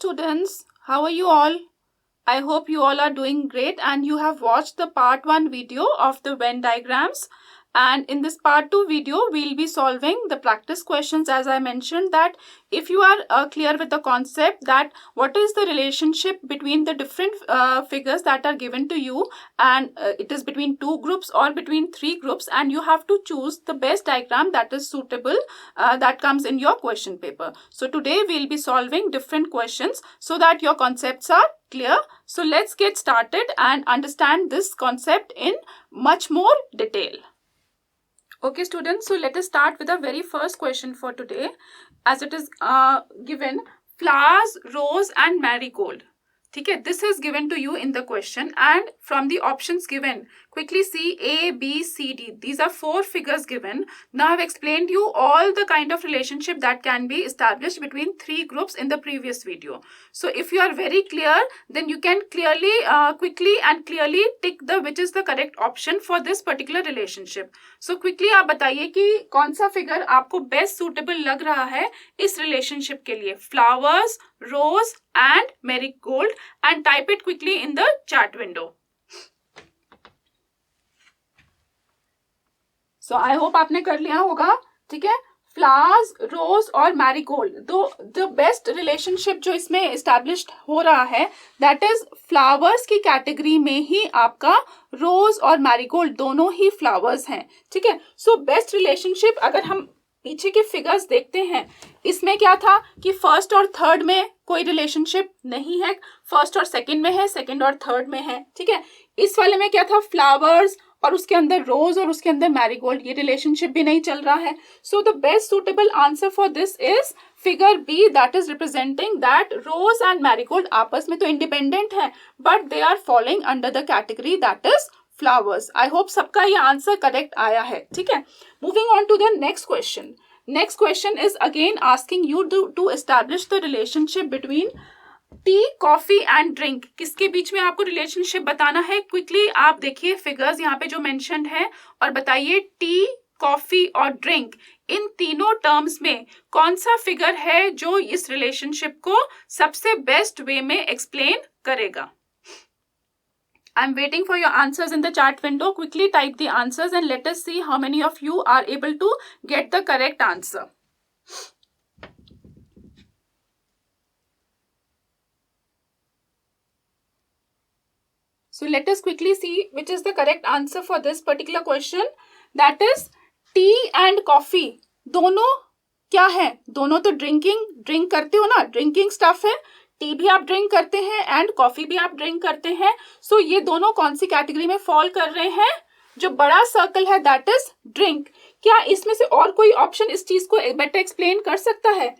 students, how are you all? I hope you all are doing great and you have watched the part 1 video of the Venn diagrams. And in this part 2 video, we'll be solving the practice questions. As I mentioned, that if you are clear with the concept that what is the relationship between the different figures that are given to you, and it is between two groups or between three groups, and you have to choose the best diagram that is suitable, that comes in your question paper. So today we'll be solving different questions so that your concepts are clear. So let's get started and understand this concept in much more detail. Okay students, so let us start with the very first question for today, as it is given flowers, rose and marigold. Okay, this is given to you in the question, and from the options given, quickly see A, B, C, D. These are 4 figures given. Now I've explained you all the kind of relationship that can be established between 3 groups in the previous video. So if you are very clear, then you can clearly, quickly and clearly tick the which is the correct option for this particular relationship. So quickly आप बताइए कि कौन सा figure आपको best suitable लग रहा है इस रिलेशनशिप के लिए, flowers, rose and marigold, and type it quickly in the chat window. So I hope आपने कर लिया होगा. ठीक है, फ्लावर्स, रोज और मैरीगोल्ड, दो द बेस्ट रिलेशनशिप जो इसमें एस्टैब्लिश्ड हो रहा है, दैट इज फ्लावर्स की कैटेगरी में ही आपका रोज और मैरीगोल्ड दोनों ही फ्लावर्स हैं. ठीक है, सो बेस्ट रिलेशनशिप अगर हम पीछे के फिगर्स देखते हैं, इसमें क्या था कि फर्स्ट और थर्ड में कोई रिलेशनशिप नहीं है, फर्स्ट और सेकंड में है, सेकंड और थर्ड में है. ठीक है, इस वाले में क्या था, फ्लावर्स और उसके अंदर रोज और उसके अंदर मैरीगोल्ड, ये रिलेशनशिप भी नहीं चल रहा है. So the best suitable answer for this is figure B, that is representing that rose and marigold आपस में तो इंडिपेंडेंट है, but they are following under the category that is flowers. I hope सबका ये आंसर करेक्ट आया है. ठीक है, moving on to the next question. Next question is again asking you to establish the relationship between T, coffee and drink. किसके बीच में आपको relationship बताना है. क्विकली आप देखिए फिगर्स यहाँ पे जो मेंशन्ड है और बताइए टी, कॉफी और ड्रिंक, इन तीनों टर्म्स में कौन सा फिगर है जो इस रिलेशनशिप को सबसे बेस्ट वे में एक्सप्लेन करेगा. I'm waiting for your answers in the chat window. Quickly type the answers and let us see how many of you are able to get the correct answer. So let us quickly see which is the correct answer for this particular question. That is tea and coffee. दोनों क्या है, दोनों तो drink करते हो ना, drinking stuff है. T भी आप ड्रिंक करते हैं एंड कॉफी भी आप ड्रिंक करते हैं. सो ये दोनों कौन सी कैटेगरी में फॉल कर रहे हैं, जो बड़ा सर्कल है दैट इज ड्रिंक. क्या इसमें से और कोई ऑप्शन इस चीज को बेटर एक्सप्लेन कर सकता है?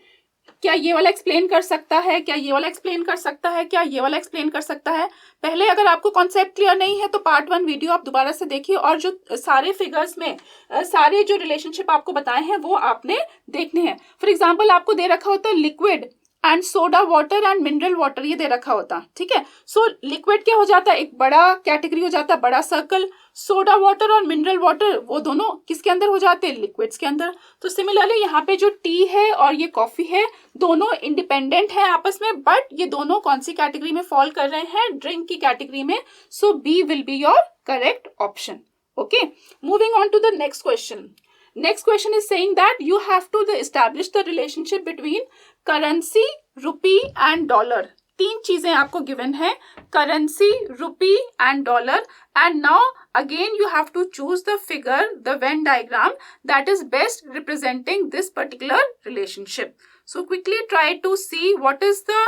क्या ये वाला एक्सप्लेन कर सकता है, क्या ये वाला एक्सप्लेन कर सकता है, क्या ये वाला एक्सप्लेन कर सकता है? पहले अगर आपको कॉन्सेप्ट क्लियर नहीं है तो पार्ट 1 वीडियो आप दोबारा से देखिए और जो सारे फिगर्स में सारे जो रिलेशनशिप आपको बताए हैं वो आपने देखने हैं. फॉर एग्जाम्पल आपको दे रखा होता है liquid and soda water and mineral water, ये दे रखा होता. ठीक है, सो लिक्विड क्या हो जाता है, एक बड़ा कैटेगरी हो जाता है, बड़ा सर्कल. सोडा वाटर और मिनरल वाटर वो दोनों किसके अंदर हो जाते हैं, लिक्विड्स के अंदर. तो सिमिलरली यहाँ पे जो टी है और ये कॉफी है, दोनों इंडिपेंडेंट है आपस में, बट ये दोनों कौन सी कैटेगरी में फॉल कर रहे हैं, ड्रिंक की कैटेगरी में. So B will be your correct option. Okay, moving on to the next question. Next question is saying that you have to establish the relationship between currency, rupee and dollar. 3 चीजें आपको given है, currency, rupee and dollar, and now again you have to choose the figure, the Venn diagram that is best representing this particular relationship. So quickly try to see what is the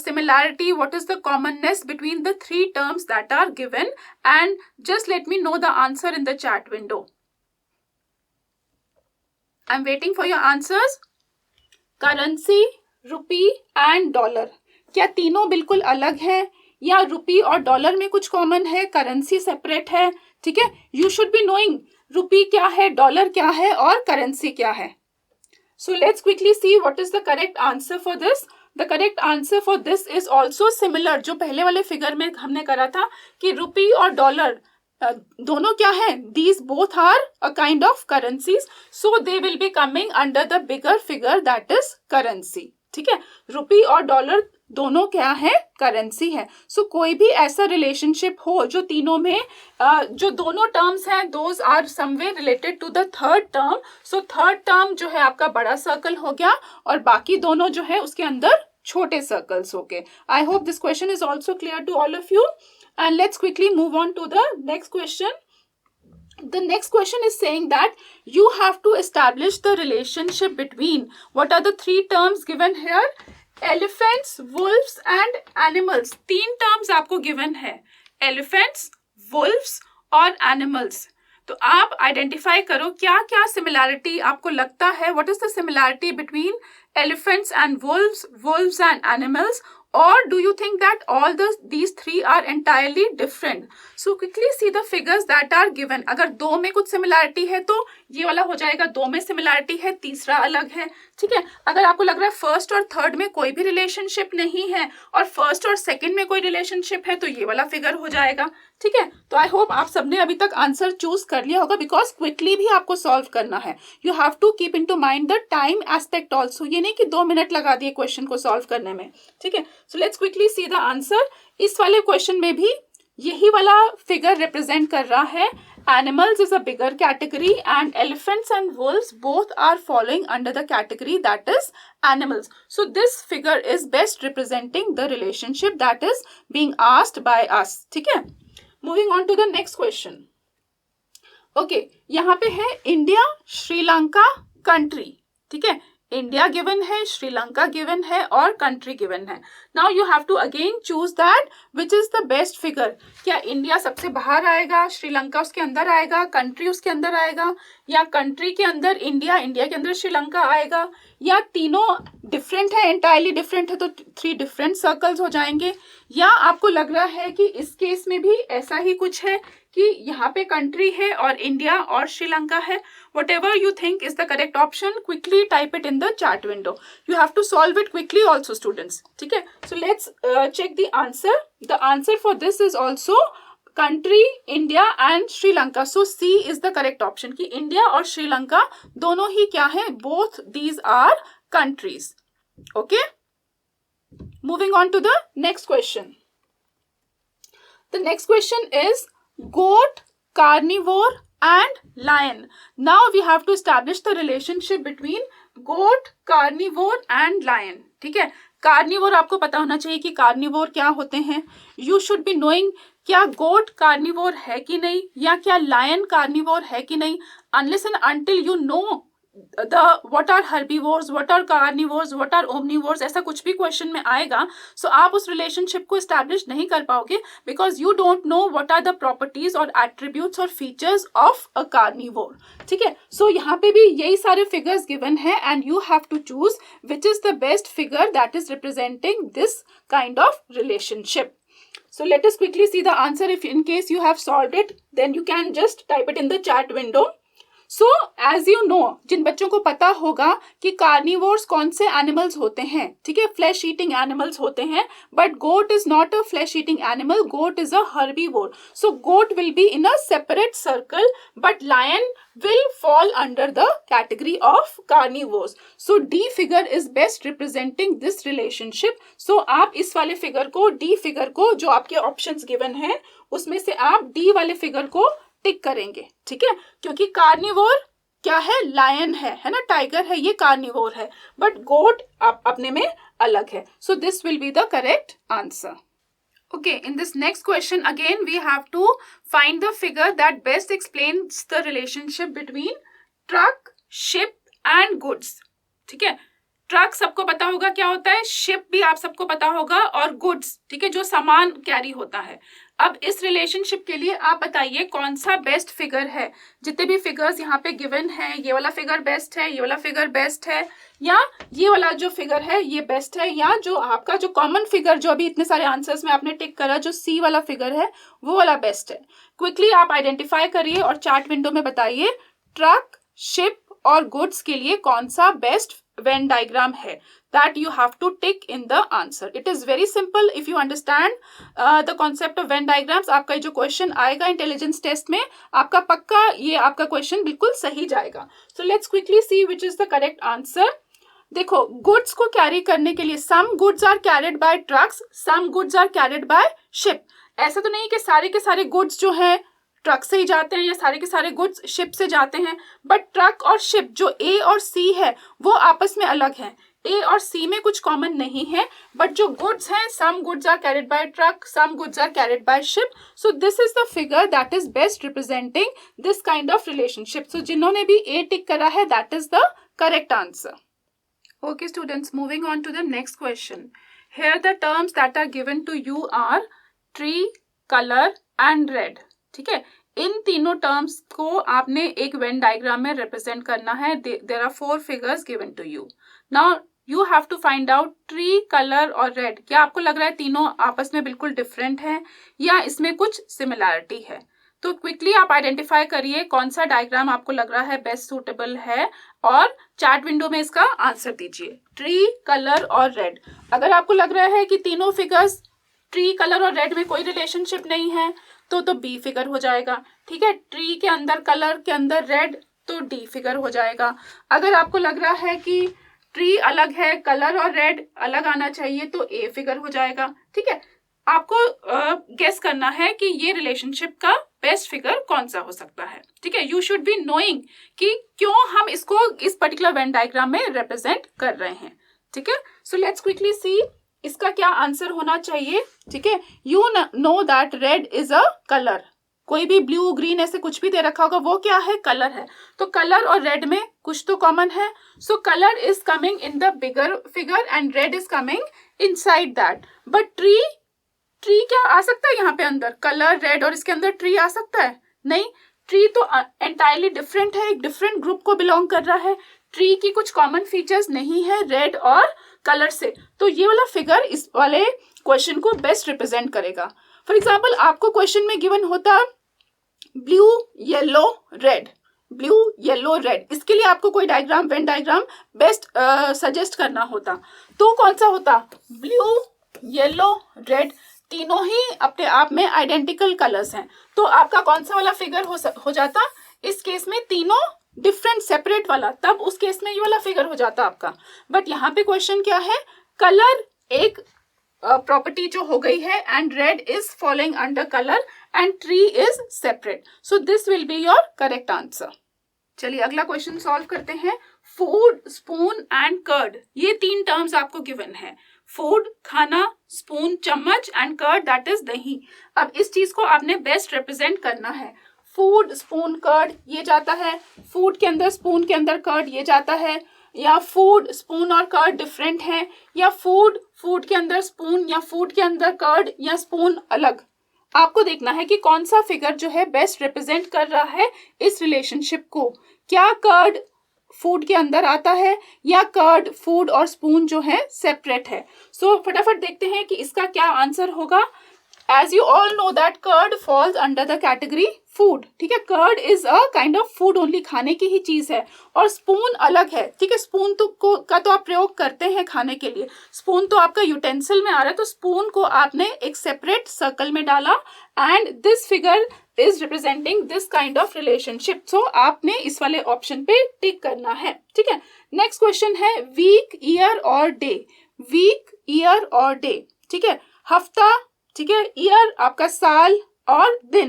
similarity, what is the commonness between the 3 terms that are given, and just let me know the answer in the chat window. I'm waiting for your answers. Currency, rupee and dollar, क्या तीनों बिल्कुल अलग हैं या रुपी और dollar में कुछ common है, करेंसी सेपरेट है? ठीक है, यू शुड बी नोइंग रुपी क्या है, डॉलर क्या है और करेंसी क्या है. So let's quickly see what is the correct answer for this. The correct answer for this is also similar, जो पहले वाले फिगर में हमने करा था कि रुपी और डॉलर दोनों क्या है, these both are a kind of currencies, so they will be coming under the bigger figure that is currency. ठीक है, रुपी और डॉलर दोनों क्या है, करेंसी है. सो कोई भी ऐसा रिलेशनशिप हो जो तीनों में जो दोनों टर्म्स हैं those are somewhere related to the third term. So third term जो है आपका बड़ा सर्कल हो गया और बाकी दोनों जो है उसके अंदर छोटे सर्कल्स हो गए. I hope this question is also clear to all of you. And let's quickly move on to the next question. The next question is saying that you have to establish the relationship between, what are the three terms given here? Elephants, wolves and animals. तीन terms आपको given है, elephants, wolves और animals. तो आप identify करो क्या क्या similarity आपको लगता है. What is the similarity between elephants and wolves and animals, or do you think that all these three are entirely different? So quickly see the figures that are given. अगर दो में कुछ सिमिलैरिटी है तो ये वाला हो जाएगा दो में सिमिलैरिटी है, तीसरा अलग है. ठीक है, अगर आपको लग रहा है फर्स्ट और थर्ड में कोई भी रिलेशनशिप नहीं है और फर्स्ट और सेकंड में कोई रिलेशनशिप है तो ये वाला फिगर हो जाएगा. ठीक है, तो आई होप आप सबने अभी तक आंसर चूज कर लिया होगा बिकॉज क्विकली भी आपको सॉल्व करना है. You have to keep in to mind the time aspect also. ये नहीं कि 2 मिनट लगा दिए क्वेश्चन को सॉल्व करने में. ठीक है, so let's quickly see the answer. इस वाले क्वेश्चन में भी यही वाला फिगर रिप्रेजेंट कर रहा है. Animals is a bigger category and elephants and wolves both are following under the category that is animals. So this figure is best representing the relationship that is being asked by us. ठीक है, moving on to the next question. Okay, यहाँ पे है India, Sri Lanka, country. ठीक है, India given है, Sri Lanka given है और कंट्री गिवन है. Now you have to again choose that which is the best figure. क्या इंडिया सबसे बाहर आएगा, श्रीलंका उसके अंदर आएगा, कंट्री उसके अंदर आएगा, या कंट्री के अंदर इंडिया, इंडिया के अंदर श्रीलंका आएगा, या तीनों डिफरेंट है, एंटायरली डिफरेंट है तो 3 डिफरेंट सर्कल्स हो जाएंगे, या आपको लग रहा है कि इस केस में भी ऐसा ही कुछ है कि यहाँ पे कंट्री है और इंडिया और श्रीलंका है. whatever you think is the correct option, quickly type it in the chat window. You have to solve it quickly also students. ठीक है, so let's check the answer. The answer for this is also country, India and Sri Lanka. So C is the correct option कि India और श्रीलंका दोनों ही क्या है, both these are countries. Okay, moving on to the next question. The next question is goat, carnivore and lion. Now we have to establish the relationship between goat, carnivore and lion. ठीक है, carnivore आपको पता होना चाहिए कि carnivore क्या होते हैं. यू शुड बी नोइंग क्या गोट कार्निवोर है कि नहीं या क्या लायन कार्निवोर है कि नहीं. Unless and until you know the what are herbivores, what are carnivores, what are omnivores, ऐसा कुछ भी क्वेश्चन में आएगा so आप उस रिलेशनशिप को एस्टैब्लिश नहीं कर पाओगे because you don't know what are the properties or attributes or features of a carnivore. ठीक है, so यहाँ पे भी यही सारे figures given है and you have to choose which is the best figure that is representing this kind of relationship. So let us quickly see the answer. If in case you have solved it then you can just type it in the chat window. So as you know, जिन बच्चों को पता होगा कि carnivores कौन से animals होते हैं, ठीक है, फ्लैश ईटिंग एनिमल्स होते हैं, but goat is not a flesh eating animal, goat is a herbivore. So goat will be in a separate circle but lion will fall under the category of carnivores. So D figure is best representing this relationship. So आप इस वाले figure को, D figure को, जो आपके options given है उसमें से आप D वाले फिगर को टिक करेंगे. ठीक है, क्योंकि कार्निवोर क्या है, लायन है ना, टाइगर है, ये कार्निवोर है, बट गोट अपने में अलग है. So this will be the correct answer. Okay, in this next question again we have to find the figure that best explains the relationship between truck, ship and goods. ठीक है, truck सबको पता होगा क्या होता है, शिप भी आप सबको पता होगा, और गुड्स, ठीक है, जो सामान कैरी होता है. अब इस रिलेशनशिप के लिए आप बताइए कौन सा बेस्ट फिगर है. जितने भी फिगर्स यहाँ पे गिवन है, ये वाला फिगर बेस्ट है, ये वाला फिगर बेस्ट है, या ये वाला जो फिगर है ये बेस्ट है, या जो आपका जो कॉमन फिगर जो अभी इतने सारे आंसर्स में आपने टिक करा, जो सी वाला फिगर है वो वाला बेस्ट है. क्विकली आप आइडेंटिफाई करिए और चार्ट विंडो में बताइए ट्रक, शिप और गुड्स के लिए कौन सा बेस्ट Venn diagram है. That you have to tick in the answer. It is very simple if you understand the concept of Venn diagrams. आपका जो क्वेश्चन आएगा इंटेलिजेंस टेस्ट में, आपका पक्का ये आपका क्वेश्चन बिल्कुल सही जाएगा. So let's quickly see which is the correct answer. देखो, गुड्स को कैरी करने के लिए some goods are carried by trucks, some goods are carried by ship. ऐसा तो नहीं कि सारे के सारे गुड्स जो हैं ट्रक से ही जाते हैं या सारे के सारे गुड्स शिप से जाते हैं, बट ट्रक और शिप जो ए और सी है वो आपस में अलग हैं। ए और सी में कुछ कॉमन नहीं है, बट जो गुड्स हैं, some goods are carried by truck, some goods are carried by ship. So this is the figure that is best representing this kind of relationship. So जिन्होंने भी ए टिक करा है, that is the correct answer. Okay students, moving on to the next question. Here the terms that are given to you are tree, color and red. ठीक है, इन तीनों terms को आपने एक वेन डायग्राम में represent करना है। There are 4 figures given to you. Now you have to find out tree, color और red. क्या आपको लग रहा है तीनों आपस में बिल्कुल डिफरेंट है या इसमें कुछ सिमिलैरिटी है? तो क्विकली आप आइडेंटिफाई करिए कौन सा डायग्राम आपको लग रहा है बेस्ट सूटेबल है और चैट विंडो में इसका आंसर दीजिए। ट्री, कलर और रेड। अगर आपको लग रहा है कि तीनों फिगर्स ट्री, कलर और रेड में कोई रिलेशनशिप नहीं है तो बी फिगर हो जाएगा। ठीक है, ट्री के अंदर कलर के अंदर रेड तो डी फिगर हो जाएगा। अगर आपको लग रहा है कि ट्री अलग है, कलर और रेड अलग आना चाहिए तो ए फिगर हो जाएगा। ठीक है, आपको गेस करना है कि ये रिलेशनशिप का बेस्ट फिगर कौन सा हो सकता है। ठीक है, यू शुड बी नोइंग कि क्यों हम इसको इस पर्टिकुलर वेन डायग्राम में रिप्रेजेंट कर रहे हैं। ठीक है, सो लेट्स क्विकली सी इसका क्या आंसर होना चाहिए। ठीक है, you know that red is a colour. कोई भी ब्लू, ग्रीन ऐसे कुछ भी दे रखा होगा, वो क्या है? कलर है। तो कलर और रेड में कुछ तो कॉमन है। So colour is coming in the bigger figure and red is coming inside that. But tree क्या आ सकता है यहाँ पे अंदर? कलर, रेड और इसके अंदर ट्री आ सकता है? नहीं, ट्री तो एंटायरली डिफरेंट है, एक डिफरेंट ग्रुप को बिलोंग कर रहा है। ट्री की कुछ कॉमन फीचर्स नहीं है रेड और कलर से। तो ये वाला फिगर इस वाले क्वेश्चन को बेस्ट रिप्रेजेंट करेगा। फॉर एग्जाम्पल, आपको क्वेश्चन में गिवन होता blue, yellow, red, blue, yellow, red, इसके लिए आपको कोई diagram, Venn diagram best suggest करना होता तो कौन सा होता? ब्लू, येलो, रेड, तीनों ही अपने आप में आइडेंटिकल कलर्स हैं। तो आपका कौन सा वाला फिगर हो जाता? इस केस में तीनों डिफरेंट सेपरेट वाला, तब उस केस में ये वाला फिगर हो जाता आपका। बट यहाँ पे क्वेश्चन क्या है? कलर एक प्रॉपर्टी जो हो गई है and red is following under colour and tree is separate. So this will be your correct answer. चलिए अगला क्वेश्चन सॉल्व करते हैं। फूड, स्पून एंड कर्ड, ये 3 टर्म्स आपको गिवन है। फूड खाना, स्पून चम्मच एंड कर्ड दैट इज दही। अब इस चीज को आपने बेस्ट रिप्रेजेंट करना है। फूड, स्पून, कर्ड ये जाता है, फूड के अंदर स्पून के अंदर कर्ड ये जाता है, या फूड, स्पून और कर्ड डिफरेंट है, या फूड के अंदर स्पून या फूड के अंदर कर्ड या स्पून अलग। आपको देखना है कि कौन सा फिगर जो है बेस्ट रिप्रेजेंट कर रहा है इस रिलेशनशिप को। क्या कर्ड फूड के अंदर आता है या कर्ड, फूड और स्पून जो है सेपरेट है। सो फटाफट देखते हैं कि इसका क्या आंसर होगा। As you all know that curd falls under the category food. ठीक है, curd is a kind of food only, खाने की ही चीज है। और स्पून अलग है। ठीक है, स्पून का तो आप प्रयोग करते हैं खाने के लिए, स्पून तो आपका यूटेंसिल में आ रहा है, तो स्पून को आपने एक सेपरेट सर्कल में डाला and this figure is representing this kind of relationship. So आपने इस वाले ऑप्शन पे टिक करना है। ठीक है, नेक्स्ट क्वेश्चन है वीक, ईयर और डे। वीक, ईयर और डे। ठीक है, हफ्ता, ठीक है, ईयर आपका साल और दिन।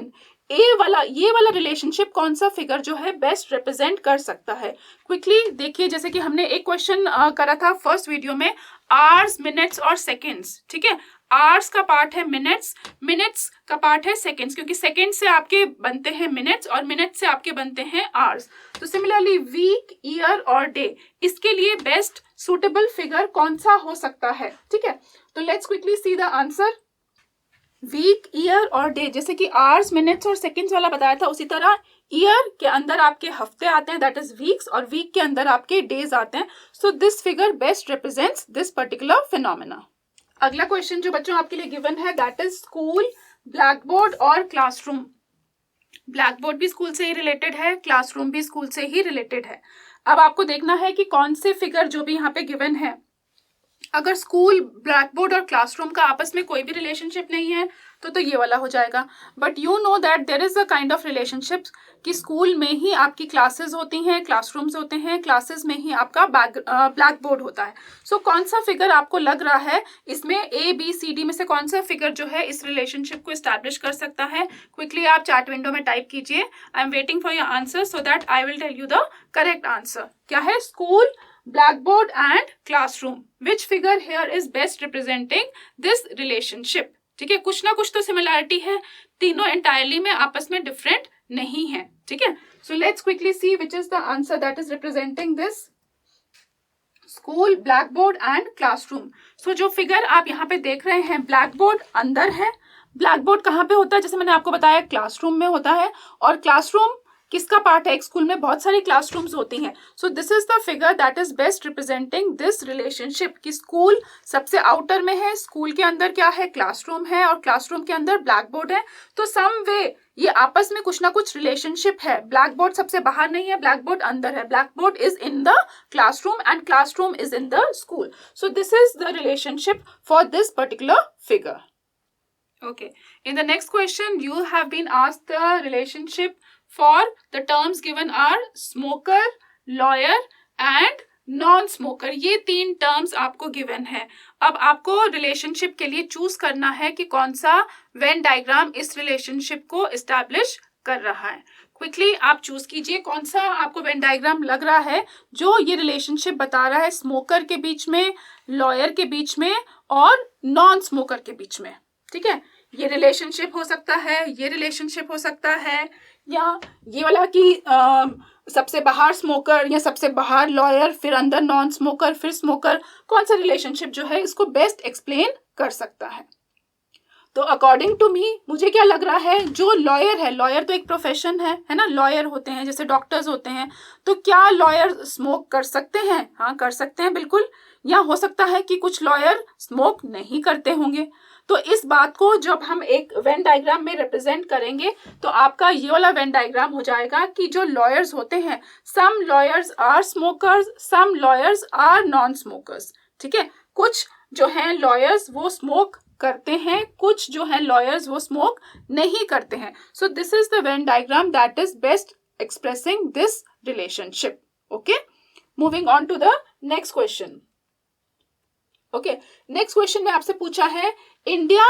ये वाला रिलेशनशिप कौन सा फिगर जो है बेस्ट रिप्रेजेंट कर सकता है? क्विकली देखिए, जैसे कि हमने एक क्वेश्चन करा था फर्स्ट वीडियो में, आवर्स, मिनट्स और सेकेंड्स। ठीक है, आवर्स का पार्ट है मिनट्स, मिनट्स का पार्ट है सेकेंड्स, क्योंकि सेकेंड से आपके बनते हैं मिनट्स और मिनट्स से आपके बनते हैं आवर्स। तो सिमिलरली वीक, ईयर और डे, इसके लिए बेस्ट सुटेबल फिगर कौन सा हो सकता है? ठीक है, तो let's quickly see the answer. Week, year और डे, जैसे कि आवर्स, मिनट्स और सेकंड्स वाला बताया था, उसी तरह ईयर के अंदर आपके हफ्ते आते हैं, दैट इज वीक्स, और वीक के अंदर आपके डेज आते हैं। So this figure best represents this particular phenomena. अगला क्वेश्चन जो बच्चों आपके लिए गिवन है that is school, black board और क्लासरूम। ब्लैक बोर्ड भी स्कूल से ही रिलेटेड है, क्लासरूम भी स्कूल से ही रिलेटेड है। अब आपको देखना है कि कौन से फिगर जो भी यहाँ पे गिवन है अगर स्कूल, ब्लैक बोर्ड और क्लासरूम का आपस में कोई भी रिलेशनशिप नहीं है तो ये वाला हो जाएगा. But you know that there is a kind of relationship कि स्कूल में ही आपकी क्लासेस होती हैं, क्लासरूम्स होते हैं, क्लासेस में ही आपका ब्लैक बोर्ड होता है. सो कौन सा फिगर आपको लग रहा है इसमें ABCD में से कौन सा फिगर जो है इस रिलेशनशिप को एस्टैब्लिश कर सकता है? क्विकली आप चैट विंडो में टाइप कीजिए. I am waiting for your answer so that I will tell you the correct answer. क्या है? School, blackboard and classroom. Which figure here is best representing this relationship? ठीक है, कुछ ना कुछ तो सिमिलैरिटी है, तीनों एंटायरली में आपस में डिफरेंट नहीं है. ठीक है, so let's quickly see which is the answer that is representing this school, blackboard and classroom. So जो फिगर आप यहाँ पे देख रहे हैं, ब्लैकबोर्ड अंदर है. ब्लैकबोर्ड कहाँ पे होता है? जैसे मैंने आपको बताया क्लासरूम में होता है. और क्लासरूम किसका पार्ट है? एक स्कूल में बहुत सारी क्लासरूम्स होती हैं. So this is the figure that is best representing this relationship कि स्कूल सबसे आउटर में है, स्कूल के अंदर क्या है? क्लासरूम है, और क्लासरूम के अंदर ब्लैक बोर्ड है. तो सम वे ये आपस में कुछ ना कुछ रिलेशनशिप है. ब्लैक बोर्ड सबसे बाहर नहीं है, ब्लैक बोर्ड अंदर है. Black board is in the classroom and classroom is in the school. So this is the relationship for this particular figure. Okay, in the next question you have been asked the relationship for the terms given are smoker, lawyer and non-smoker. ये तीन terms आपको given है. अब आपको relationship के लिए choose करना है कि कौन सा वेन डायग्राम इस रिलेशनशिप को एस्टैब्लिश कर रहा है. क्विकली आप चूज कीजिए कौन सा आपको वेन डायग्राम लग रहा है जो ये रिलेशनशिप बता रहा है स्मोकर के बीच में, लॉयर के बीच में और नॉन स्मोकर के बीच में. ठीक है, ये रिलेशनशिप हो सकता है, ये रिलेशनशिप हो सकता है, या ये वाला कि सबसे बाहर स्मोकर या सबसे बाहर लॉयर, फिर अंदर नॉन स्मोकर, फिर स्मोकर. कौन सा रिलेशनशिप जो है इसको बेस्ट एक्सप्लेन कर सकता है? तो अकॉर्डिंग टू मी मुझे क्या लग रहा है, जो लॉयर है, लॉयर तो एक प्रोफेशन है ना, लॉयर होते हैं जैसे डॉक्टर्स होते हैं. तो क्या लॉयर स्मोक कर सकते हैं? हाँ, कर सकते हैं बिल्कुल. या हो सकता है कि कुछ लॉयर स्मोक नहीं करते होंगे. तो इस बात को जब हम एक वेन डायग्राम में रिप्रेजेंट करेंगे तो आपका ये वाला वेन डायग्राम हो जाएगा कि जो लॉयर्स होते हैं, some lawyers are smokers, some lawyers are non smokers. ठीक है, कुछ जो हैं लॉयर्स वो स्मोक करते हैं, कुछ जो हैं लॉयर्स वो स्मोक नहीं करते हैं. So this is the Venn diagram that is best expressing this relationship. Okay, moving on to the next question. Okay, next question में आपसे पूछा है India,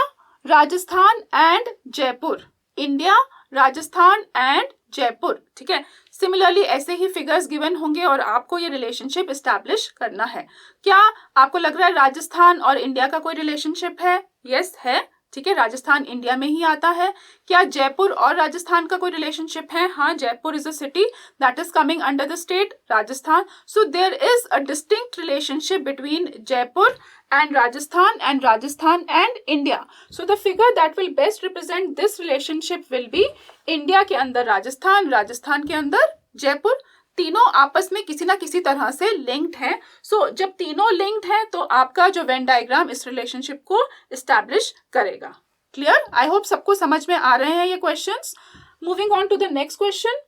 Rajasthan and Jaipur. India, Rajasthan and Jaipur. ठीक है, सिमिलरली ऐसे ही फिगर्स गिवन होंगे और आपको ये रिलेशनशिप एस्टैब्लिश करना है. क्या आपको लग रहा है राजस्थान और इंडिया का कोई रिलेशनशिप है? यस, है. ठीक है, राजस्थान इंडिया में ही आता है. क्या जयपुर और राजस्थान का कोई रिलेशनशिप है? हाँ, Jaipur is a city that is coming under the state Rajasthan. So there is a distinct relationship between Jaipur and Rajasthan and India. So the figure that will best represent this relationship will be India के अंदर राजस्थान, राजस्थान के अंदर जयपुर. तीनों आपस में किसी ना किसी तरह से लिंक्ड हैं. सो जब तीनों लिंक्ड हैं तो आपका जो वेन डायग्राम इस रिलेशनशिप को एस्टैब्लिश करेगा. क्लियर? आई होप सबको समझ में आ रहे हैं ये questions. Moving on to the next question.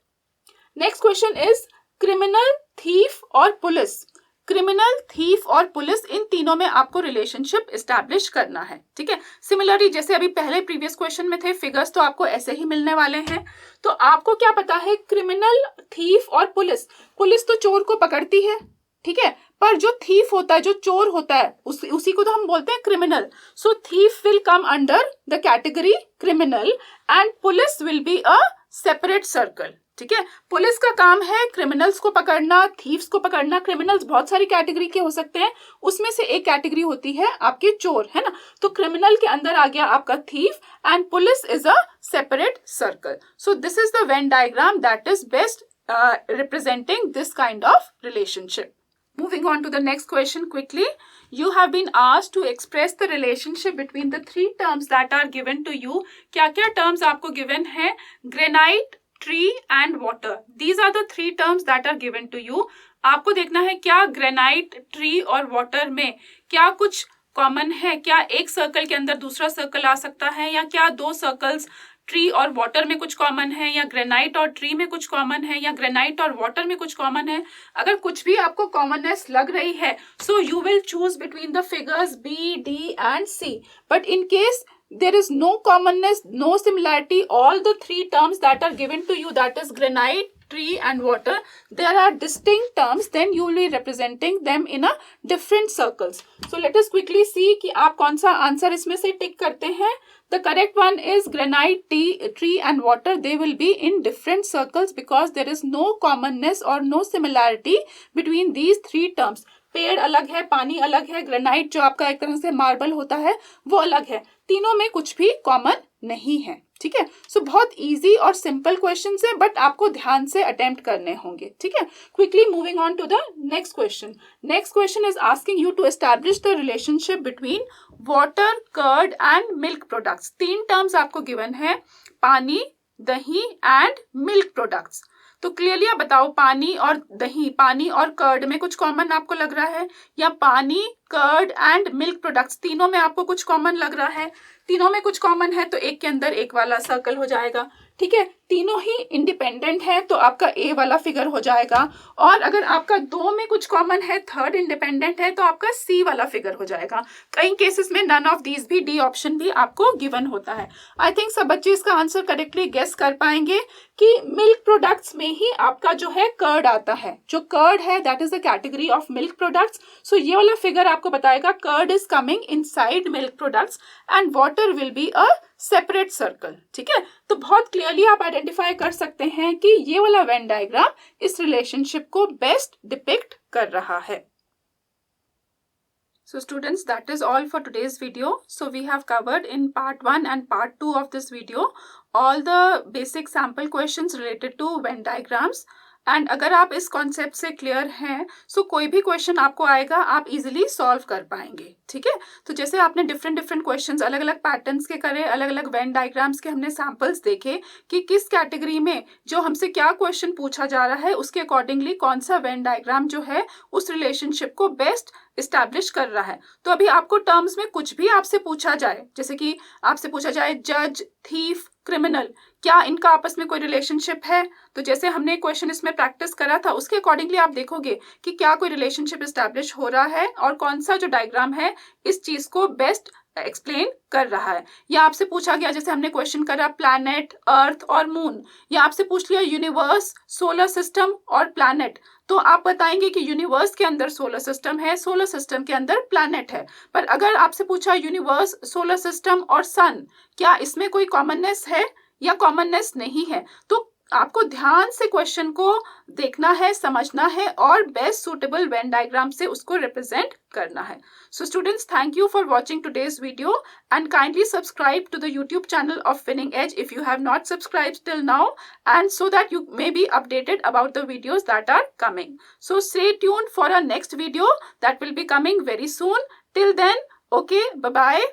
Next question is criminal, thief और पुलिस. क्रिमिनल, थीफ और पुलिस, इन तीनों में आपको रिलेशनशिप एस्टैब्लिश करना है. ठीक है, सिमिलरली जैसे अभी पहले प्रीवियस क्वेश्चन में थे, फिगर्स तो आपको ऐसे ही मिलने वाले हैं. तो आपको क्या पता है, क्रिमिनल, थीफ और पुलिस. पुलिस तो चोर को पकड़ती है, ठीक है, पर जो थीफ होता है, जो चोर होता है, उसी को तो हम बोलते हैं criminal. So thief will come under the category criminal and police will be a separate circle. ठीक है, पुलिस का काम है क्रिमिनल्स को पकड़ना, थीव्स को पकड़ना. क्रिमिनल्स बहुत सारी कैटेगरी के हो सकते हैं, उसमें से एक कैटेगरी होती है आपके चोर, है ना. तो क्रिमिनल के अंदर आ गया आपका thief and police is a separate circle. So this is the Venn diagram that is best representing this kind of relationship. Moving on to the next question quickly. You have been asked to express the relationship between the three terms that are given to you. क्या क्या terms आपको given है? Granite, tree and water. These are the three terms that are given to you. आपको देखना है क्या granite, tree और water में क्या कुछ कॉमन है, क्या एक सर्कल के अंदर दूसरा सर्कल आ सकता है, या क्या दो सर्कल्स ट्री और वाटर में कुछ कॉमन है, या ग्रेनाइट और ट्री में कुछ कॉमन है, या ग्रेनाइट और वाटर में कुछ कॉमन है, अगर कुछ भी आपको कॉमननेस लग रही है, so you will choose between the figures B, D and C. But in case there is no commonness, no similarity, all the three terms that are given to you, that is granite, tree and water, there are distinct terms, then you will be representing them in a different circles. So let us quickly see कि आप कौन सा answer इसमें से टिक करते हैं. The correct one is granite, tree and water. They will be in different circles because there is no commonness or no similarity between these three terms. पेड़ अलग है, पानी अलग है, ग्रेनाइट जो आपका एक तरह से मार्बल होता है वो अलग है, तीनों में कुछ भी कॉमन नहीं है. ठीक है, सो बहुत इजी और सिंपल क्वेश्चंस है, बट आपको ध्यान से अटेम्प्ट करने होंगे. ठीक है, quickly moving on to the next question. Next question is asking you to establish the relationship between water, curd and milk products. तीन टर्म्स आपको गिवन है, पानी, दही एंड मिल्क प्रोडक्ट्स. तो क्लियरली आप बताओ, पानी और दही, पानी और कर्ड में कुछ कॉमन आपको लग रहा है, या पानी, कर्ड एंड मिल्क प्रोडक्ट्स तीनों में आपको कुछ कॉमन लग रहा है? तीनों में कुछ कॉमन है तो एक के अंदर एक वाला सर्कल हो जाएगा. ठीक है, तीनों ही इंडिपेंडेंट है तो आपका ए वाला फिगर हो जाएगा. और अगर आपका दो में कुछ कॉमन है, थर्ड इंडिपेंडेंट है, तो आपका सी वाला फिगर हो जाएगा. कई केसेस में नन ऑफ दीज भी, डी ऑप्शन भी आपको गिवन होता है. आई थिंक सब बच्चे इसका आंसर करेक्टली गेस कर पाएंगे कि मिल्क प्रोडक्ट्स में ही आपका जो है कर्ड आता है. जो कर्ड है that is the category of milk products. So ये वाला फिगर आपको बताएगा curd is coming inside milk products and water will be a separate circle. ठीक है, तो बहुत क्लियरली आप आइडेंटिफाई कर सकते हैं कि ये वाला वेन डायग्राम इस रिलेशनशिप को बेस्ट डिपिक्ट कर रहा है. So students, that is all for today's video. So we have covered in part 1 and part 2 of this video all the basic sample questions related to Venn diagrams. And अगर आप इस concept से clear हैं, सो कोई भी question आपको आएगा आप इजीली सॉल्व कर पाएंगे. ठीक है, तो जैसे आपने डिफरेंट क्वेश्चंस अलग अलग पैटर्न्स के करे, अलग अलग वेन डायग्राम्स के हमने सैंपल्स देखे कि किस कैटेगरी में जो हमसे क्या क्वेश्चन पूछा जा रहा है उसके अकॉर्डिंगली कौन सा वेन डायग्राम जो है उस रिलेशनशिप को बेस्ट इस्टेब्लिश कर रहा है. तो अभी आपको टर्म्स में कुछ भी आपसे पूछा जाए, जैसे कि आपसे पूछा जाए जज, थीफ, क्रिमिनल, क्या इनका आपस में कोई रिलेशनशिप है, तो जैसे हमने क्वेश्चन इसमें प्रैक्टिस करा था उसके अकॉर्डिंगली आप देखोगे कि क्या कोई रिलेशनशिप इस्टेब्लिश हो रहा है और कौन सा जो डायग्राम है इस चीज को बेस्ट एक्सप्लेन कर रहा है. या आपसे पूछा गया, जैसे हमने क्वेश्चन करा प्लैनेट, अर्थ और मून, या आपसे पूछ लिया यूनिवर्स, सोलर सिस्टम और प्लैनेट, तो आप बताएंगे कि यूनिवर्स के अंदर सोलर सिस्टम है, सोलर सिस्टम के अंदर प्लैनेट है. पर अगर आपसे पूछा यूनिवर्स, सोलर सिस्टम और सन, क्या इसमें कोई कॉमननेस है या कॉमननेस नहीं है, तो आपको ध्यान से क्वेश्चन को देखना है, समझना है और बेस्ट सुटेबल वेन डायग्राम से उसको रिप्रेजेंट करना है. So students, thank you for watching today's video and kindly subscribe to the YouTube channel of Winning Edge if you have not subscribed till now, and so that you may be updated about the videos that are coming. So stay tuned for our next video that will be coming very soon. Till then, okay, bye bye.